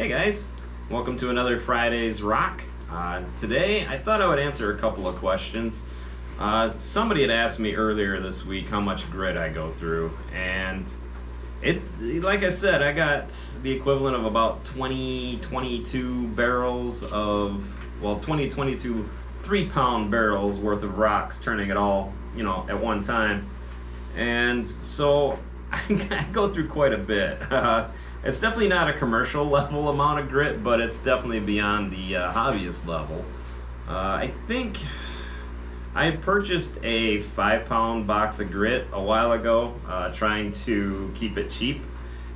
Hey guys, welcome to another Friday's Rock. Today I thought I would answer a couple of questions. Somebody had asked me earlier this week how much grit I go through, and like I said, I got the equivalent of about 22 barrels of, 22 3-pound barrels worth of rocks, turning it all, at one time. And so I go through quite a bit. It's definitely not a commercial level amount of grit, but it's definitely beyond the hobbyist level. I think I purchased a 5-pound box of grit a while ago, trying to keep it cheap.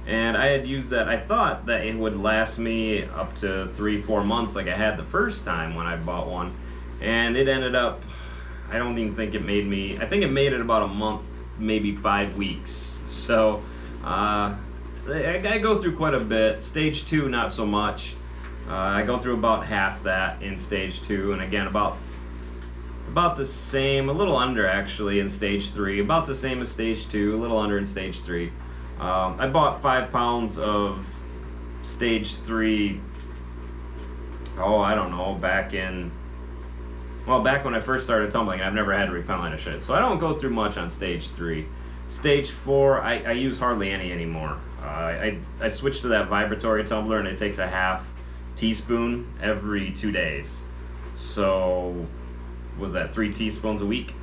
And I had used that. I thought that it would last me up to 3-4 months like I had the first time when I bought one. And it ended up, I don't even think it made me, I think it made it about a month, maybe 5 weeks. So, I go through quite a bit. Stage 2, not so much. I go through about half that in stage 2, and again about the same, a little under actually in stage 3, about the same as stage 2, a little under in stage 3. I bought 5 pounds of stage 3, I don't know, back when I first started tumbling. I've never had to repel any shit, so I don't go through much on stage 3. Stage 4, I use hardly any anymore. I switched to that vibratory tumbler, and it takes a half teaspoon every 2 days. So, was that 3 teaspoons a week?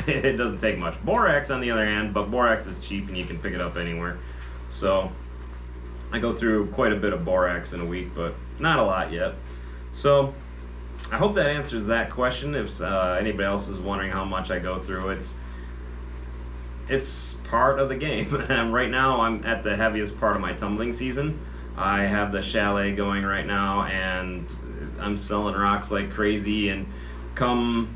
It doesn't take much. Borax, on the other hand, but borax is cheap and you can pick it up anywhere. So, I go through quite a bit of borax in a week, but not a lot yet. So, I hope that answers that question. If anybody else is wondering how much I go through, it's part of the game. Right now I'm at the heaviest part of my tumbling season. I have the chalet going right now, and I'm selling rocks like crazy, and come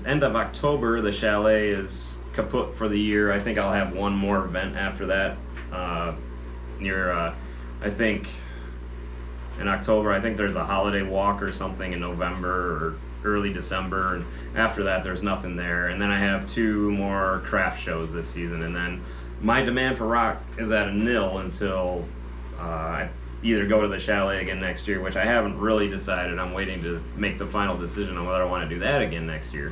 end of October the chalet is kaput for the year. I think I'll have one more event after that I think in October. I think there's a holiday walk or something in November or early December, and after that there's nothing there. And then I have 2 more craft shows this season, and then my demand for rock is at a nil until I either go to the chalet again next year, which I haven't really decided. I'm waiting to make the final decision on whether I want to do that again next year,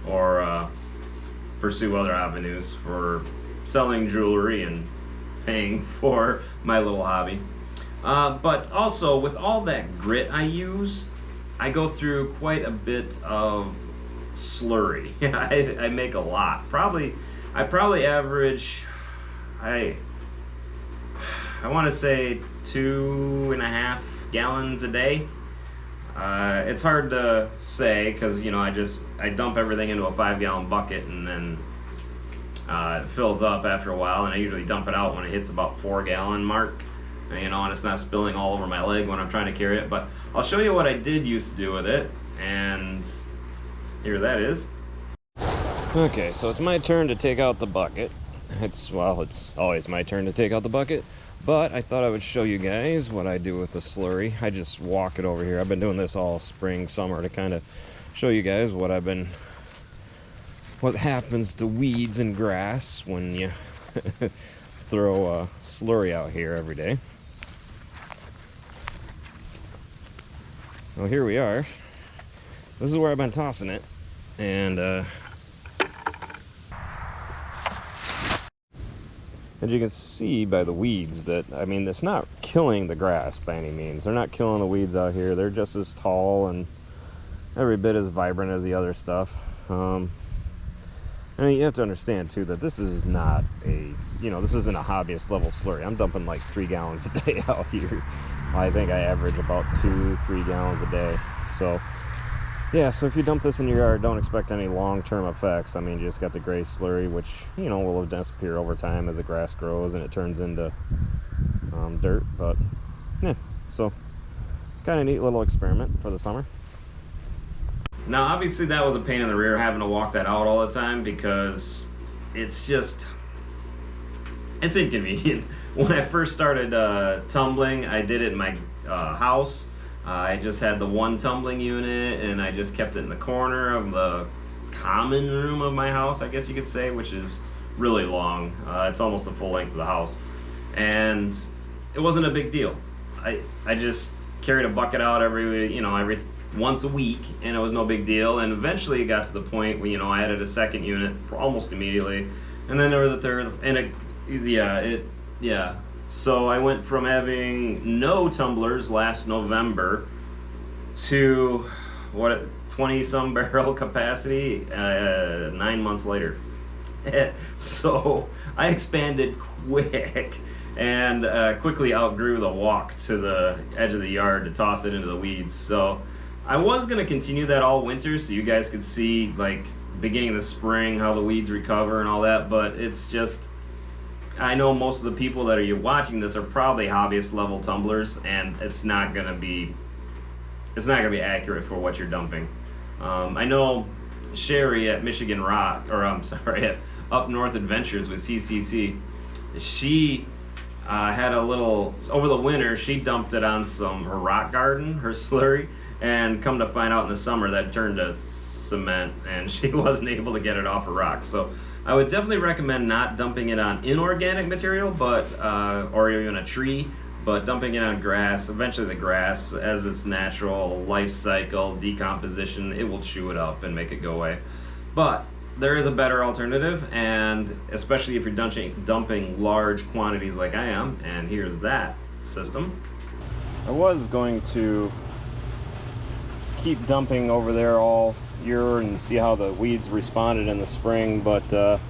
or pursue other avenues for selling jewelry and paying for my little hobby. But also, with all that grit I use, I go through quite a bit of slurry. I make a lot. I probably average, I want to say 2.5 gallons a day. It's hard to say because, I dump everything into a 5-gallon bucket, and then it fills up after a while, and I usually dump it out when it hits about 4-gallon mark. And it's not spilling all over my leg when I'm trying to carry it. But I'll show you what I did used to do with it, and here that is. Okay, so it's my turn to take out the bucket. It's always my turn to take out the bucket, but I thought I would show you guys what I do with the slurry. I just walk it over here. I've been doing this all spring, summer to kind of show you guys what happens to weeds and grass when you throw a slurry out here every day. Well, here we are. This is where I've been tossing it, and as you can see by the weeds that, it's not killing the grass by any means. They're not killing the weeds out here. They're just as tall and every bit as vibrant as the other stuff. You have to understand too that this is not this isn't a hobbyist level slurry. I'm dumping like 3 gallons a day out here. I think I average about 2-3 gallons a day. So yeah, so if you dump this in your yard, don't expect any long-term effects. You just got the gray slurry, which will disappear over time as the grass grows and it turns into dirt. But yeah, so kind of neat little experiment for the summer. Now, obviously that was a pain in the rear, having to walk that out all the time, because it's inconvenient. When I first started tumbling, I did it in my house. I just had the one tumbling unit, and I just kept it in the corner of the common room of my house, I guess you could say, which is really long. It's almost the full length of the house. And it wasn't a big deal. I just carried a bucket out every once a week, and it was no big deal. And eventually it got to the point where I added a second unit almost immediately, and then there was a third, and so I went from having no tumblers last November to 20 some barrel capacity 9 months later. So I expanded quick and quickly outgrew the walk to the edge of the yard to toss it into the weeds. So I was going to continue that all winter so you guys could see, like, beginning of the spring, how the weeds recover and all that, but it's just, I know most of the people that are watching this are probably hobbyist level tumblers, and it's not going to be accurate for what you're dumping. I know Cheri at Michigan Rock, or I'm sorry, at Up North Adventures with CCC, she had a little, over the winter, she dumped it on her rock garden, her slurry, and come to find out in the summer that turned to cement, and she wasn't able to get it off her rocks. So I would definitely recommend not dumping it on inorganic material, but or even a tree, but dumping it on grass. Eventually the grass, as its natural life cycle, decomposition, it will chew it up and make it go away. But there is a better alternative, and especially if you're dumping large quantities like I am, and here's that system. I was going to keep dumping over there all year and see how the weeds responded in the spring, but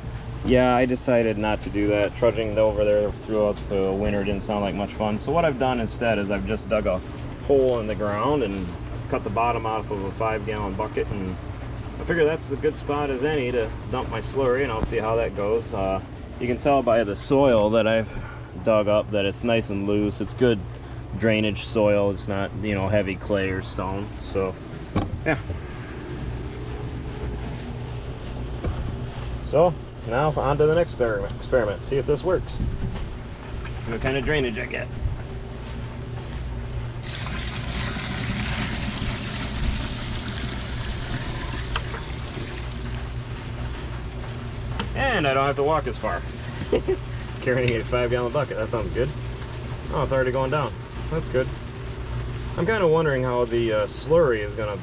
yeah, I decided not to do that. Trudging over there throughout the winter didn't sound like much fun. So what I've done instead is I've just dug a hole in the ground and cut the bottom off of a 5-gallon bucket, and I figure that's a good spot as any to dump my slurry, and I'll see how that goes. You can tell by the soil that I've dug up that it's nice and loose. It's good drainage soil. It's not, heavy clay or stone. So yeah. So now on to the next experiment. See if this works. What kind of drainage I get. And I don't have to walk as far. Carrying a 5-gallon bucket. That sounds good. Oh, it's already going down. That's good. I'm kind of wondering how the slurry is going to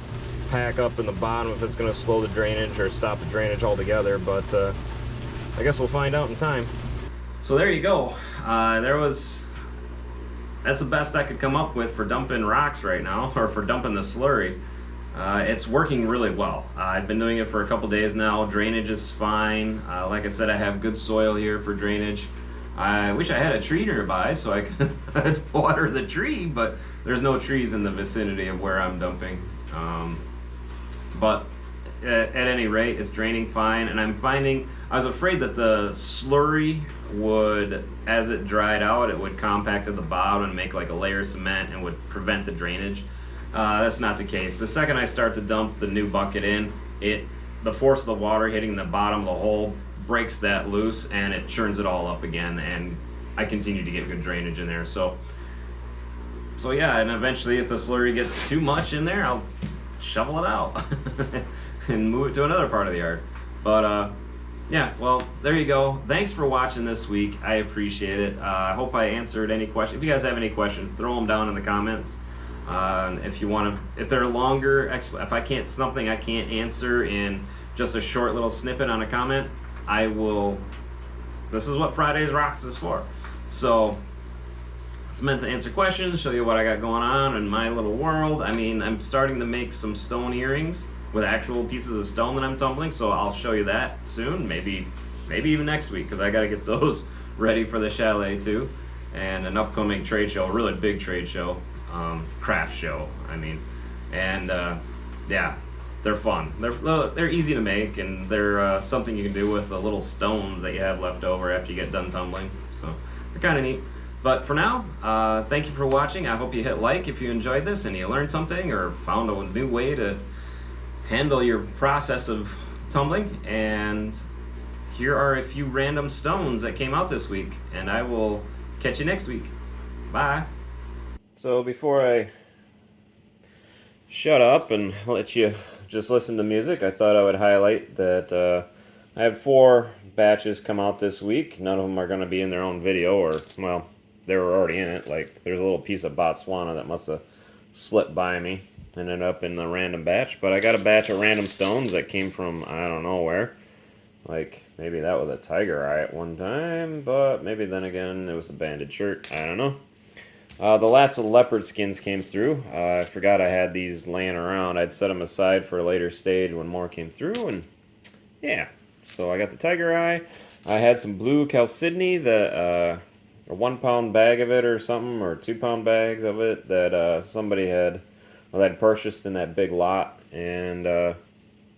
pack up in the bottom, if it's going to slow the drainage or stop the drainage altogether, but I guess we'll find out in time. So there you go. That's the best I could come up with for dumping rocks right now, or for dumping the slurry. It's working really well. I've been doing it for a couple days now. Drainage is fine. Like I said, I have good soil here for drainage. I wish I had a tree nearby so I could water the tree, but there's no trees in the vicinity of where I'm dumping. But at any rate, it's draining fine, and I'm finding, I was afraid that the slurry would, as it dried out, it would compact at the bottom and make like a layer of cement and would prevent the drainage. That's not the case. The second I start to dump the new bucket in, the force of the water hitting the bottom of the hole breaks that loose, and it churns it all up again, and I continue to get good drainage in there. So yeah, and eventually if the slurry gets too much in there, I'll shovel it out and move it to another part of the yard. But yeah, well, there you go. Thanks for watching this week. I appreciate it. I hope I answered any questions. If you guys have any questions, throw them down in the comments. If they're longer, if I can't, something I can't answer in just a short little snippet on a comment, I will. This is what Fridays Rocks is for. So it's meant to answer questions, show you what I got going on in my little world. I mean, I'm starting to make some stone earrings with actual pieces of stone that I'm tumbling, so I'll show you that soon, maybe even next week, because I got to get those ready for the chalet too, and an upcoming trade show, a really big trade show, craft show, I mean, and yeah, they're fun. They're easy to make, and they're something you can do with the little stones that you have left over after you get done tumbling, so they're kind of neat. But for now, thank you for watching. I hope you hit like if you enjoyed this and you learned something or found a new way to handle your process of tumbling. And here are a few random stones that came out this week, and I will catch you next week. Bye. So before I shut up and let you just listen to music, I thought I would highlight that I have 4 batches come out this week. None of them are going to be in their own video, or, well, they were already in it. Like, there's a little piece of Botswana that must have slipped by me. Ended up in the random batch. But I got a batch of random stones that came from, I don't know where. Like, maybe that was a tiger eye at one time, but maybe then again it was a banded shirt. I don't know. The last of the leopard skins came through. I forgot I had these laying around. I'd set them aside for a later stage when more came through, and yeah. So I got the tiger eye. I had some blue chalcedony, a 1 pound bag of it or something, or 2 pound bags of it that somebody had, well, I'd purchased in that big lot, and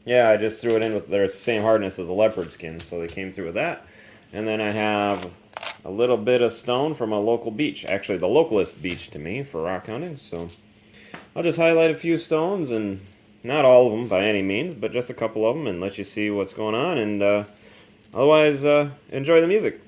yeah, I just threw it in with the same hardness as a leopard skin, so they came through with that. And then I have a little bit of stone from a local beach, actually the localist beach to me for rock hunting. So I'll just highlight a few stones, and not all of them by any means, but just a couple of them, and let you see what's going on. And otherwise, enjoy the music.